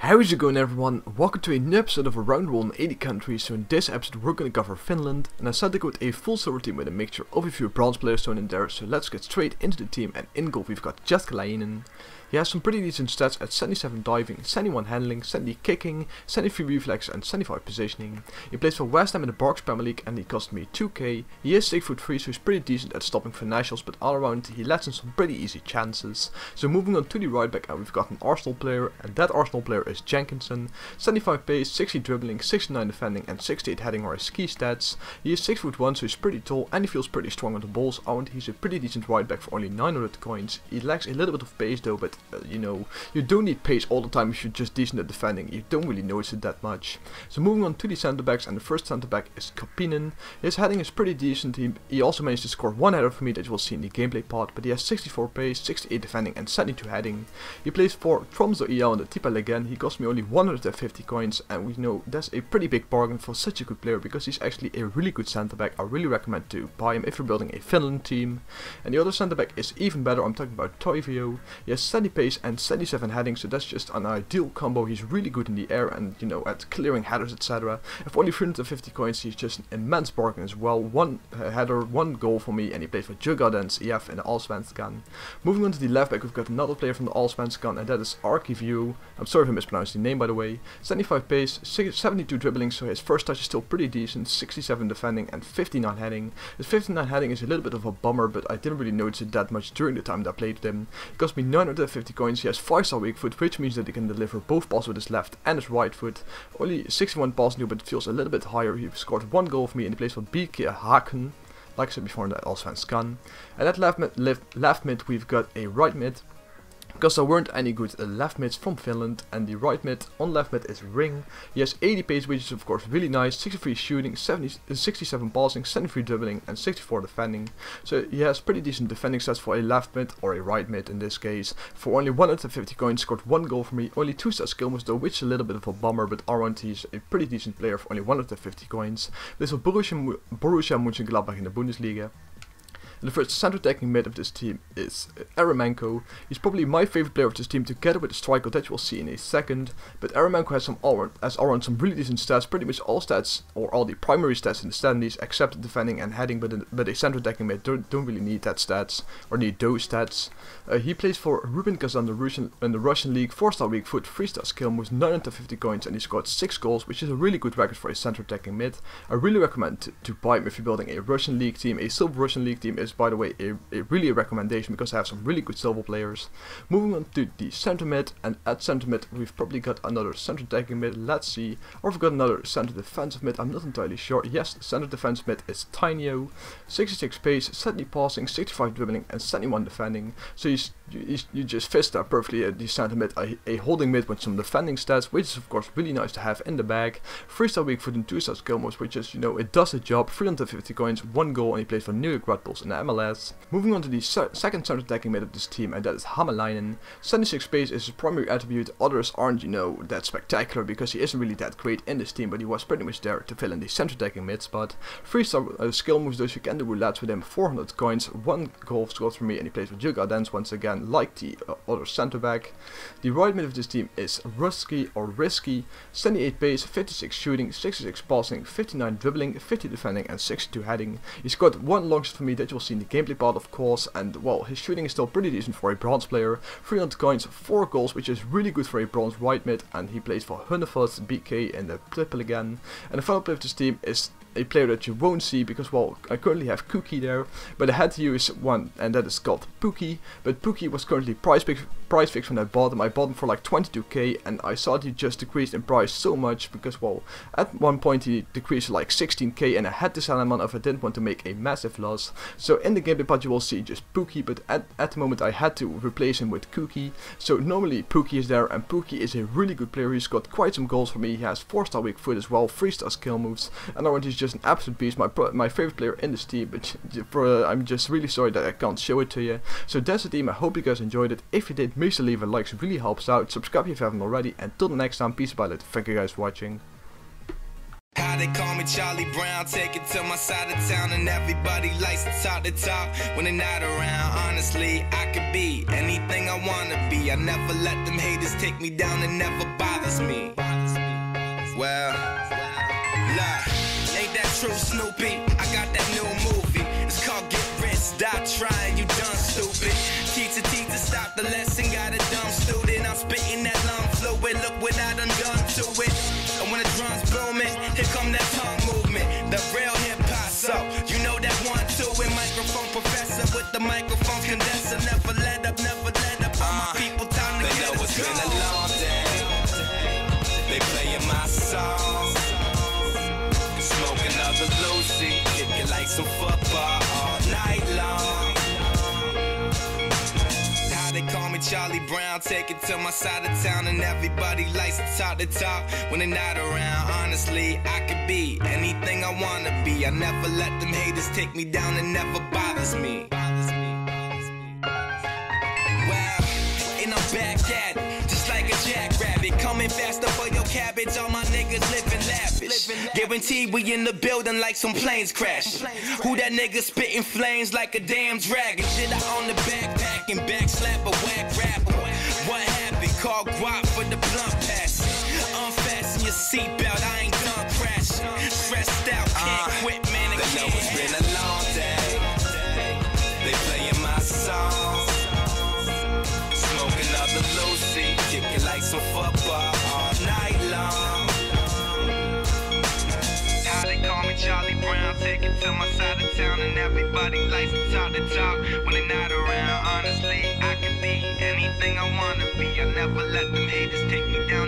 How's it going, everyone? Welcome to a new episode of Around World in 80 countries. So in this episode we're going to cover Finland, and I decided to go with a full silver team with a mixture of a few bronze players thrown in there. So let's get straight into the team, and in goal we've got Jitta. He has some pretty decent stats at 77 diving, 71 handling, 70 kicking, 73 reflex and 75 positioning. He plays for West Ham in the Barks Premier League and he cost me 2k. He is 6'3", so he's pretty decent at stopping financials, but all around he lets in some pretty easy chances. So moving on to the right back, and we've got an Arsenal player, and that Arsenal player is Jenkinson. 75 pace, 60 dribbling, 69 defending and 68 heading are his key stats. He is 6'1", so he's pretty tall and he feels pretty strong on the balls, and he's a pretty decent right back for only 900 coins. He lacks a little bit of pace though, but you know, you don't need pace all the time if you're just decent at defending. You don't really notice it that much. So moving on to the centre backs, and the first centre back is Kaupinen. His heading is pretty decent. He also managed to score one header for me that you will see in the gameplay part, but he has 64 pace, 68 defending and 72 heading. He plays for Tromsø IL in the Tippel again. He cost me only 150 coins, and we know that's a pretty big bargain for such a good player because he's actually a really good centre back. I really recommend to buy him if you're building a Finland team. And the other centre back is even better. I'm talking about Toivio. He has 70 pace and 77 heading, so that's just an ideal combo. He's really good in the air and, you know, at clearing headers, etc. And for only 350 coins, he's just an immense bargain as well. One header, one goal for me, and he plays for Jitta EF in the Allsvenskan. Moving on to the left back, we've got another player from the Allsvenskan, and that is Arkiview. I'm sorry if I mispronounced the name, by the way. 75 pace, 72 dribbling, so his first touch is still pretty decent. 67 defending and 59 heading. His 59 heading is a little bit of a bummer, but I didn't really notice it that much during the time that I played with him. He cost me 950 coins. He has 5-star weak foot, which means that he can deliver both passes with his left and his right foot. Only 61 passing, but it feels a little bit higher. He scored one goal for me, and he plays for BK Haken, like I said before in the Allsvenskan. And at left mid we've got a right mid, because there weren't any good left mids from Finland, and the right mid on left mid is Ring. He has 80 pace, which is of course really nice, 63 shooting, 67 passing, 73 dribbling and 64 defending. So he has pretty decent defending stats for a left mid, or a right mid in this case. For only 150 coins, scored one goal for me, only 2-star skill moves though, which is a little bit of a bummer, but around he's a pretty decent player for only 150 coins. This was Borussia Mönchengladbach in the Bundesliga. And the first centre attacking mid of this team is Eremenko. He's probably my favorite player of this team, together with the striker that you will see in a second. But Eremenko has some really decent stats, pretty much all stats, or all the primary stats in the standings, except defending and heading, but a centre attacking mid don't really need that stats, or need those stats. He plays for Rubin Kazan in the Russian league, 4-star weak foot, 3-star skill moves, 950 coins, and he scored 6 goals, which is a really good record for a centre attacking mid. I really recommend to buy him if you're building a Russian league team. A silver Russian league team is, by the way, really a recommendation because I have some really good silver players. Moving on to the centre mid, and at centre mid we've probably got another centre attacking mid, let's see, or we've got another centre defensive mid, I'm not entirely sure. Yes, centre defensive mid is Tainio, 66 pace, 70 passing, 65 dribbling and 71 defending. So you just fist that perfectly at the centre mid, a holding mid with some defending stats, which is of course really nice to have in the bag. 3-star weak foot and 2-star skill moves, which is, you know, it does the job. 350 coins, 1 goal, and he plays for New York Red Bulls in the MLS. Moving on to the second centre attacking mid of this team, and that is Hamalainen. 76 pace is his primary attribute. Others aren't, you know, that spectacular because he isn't really that great in this team, but he was pretty much there to fill in the centre attacking mid spot. 3-star skill moves, those you can do roulettes with him. 400 coins, 1 goal scored for me, and he plays with Jitta once again, like the other centre back. The right mid of this team is Risky, 78 pace, 56 shooting, 66 passing, 59 dribbling, 50 defending and 62 heading. He scored one long shot for me that you'll see in the gameplay part, of course, and well, his shooting is still pretty decent for a bronze player. 300 coins, 4 goals, which is really good for a bronze right mid, and he plays for Hunnefeld BK in the triple again. And the final player of this team is a player that you won't see because, well, I currently have Cookie there, but I had to use one, and that is called Pookie. But Pookie was currently price fixed when I bought him. I bought him for like 22k, and I saw he just decreased in price so much because, well, at one point he decreased to like 16k, and I had to sell him on if I didn't want to make a massive loss. So in the gameplay part you will see just Pookie, but at the moment I had to replace him with Cookie. So normally Pookie is there, and Pookie is a really good player. He's got quite some goals for me. He has 4-star weak foot as well, 3-star skill moves, and I want he's just an absolute beast, my favorite player in this team. But I'm just really sorry that I can't show it to you. So that's the team. I hope you guys enjoyed it. If you did, make sure to leave a like, it really helps out. Subscribe if you haven't already, and till the next time, peace, bye, thank you guys for watching. Now they call me Charlie Brown, take it to my side of town, and everybody likes to talk the talk when they're not around. Honestly, I could be anything I wanna be. I never let them haters take me down, it never bothers me. Well, look, ain't that true, Snoopy? I got that new movie. It's called Get Rich, Stop Trying, You Dumb Stupid. Teacher, stop the lesson, got a dumb student. I'm spitting that lung fluid, look what I done to it. And when the drums booming, here come that tongue movement. The real hip-hop, so you know that 1, 2. And microphone professor with the microphone condenser. Never let up, all my people time to get us. It's been a long day. They playing my songs, smoking other Lucy, kicking like some football all night long. Now they call me Charlie Brown, take it to my side of town, and everybody likes to talk the talk when they're not around. Honestly, I could be anything I wanna be. I never let them haters take me down, it never bothers me. Well, and I'm back at it, just like a jackrabbit, coming faster for your cabbage. All my niggas living lavish, guaranteed we in the building like some planes crash. Who that nigga spitting flames like a damn dragon? Shit, I on the backpack and back slap a whack rapper. What happened? Call guap for the blunt pass. Unfasten your seatbelt, I ain't done crashing. Stressed out, can't quit, man, I can't. It's been a long day. They playing my songs, smoking other Lucy, kicking like some football all night long. Now they call me Charlie Brown, take it to my side of town, and everybody likes to talk the talk when they're not around. Honestly, I could be anything I wanna be. I never let them haters take me down.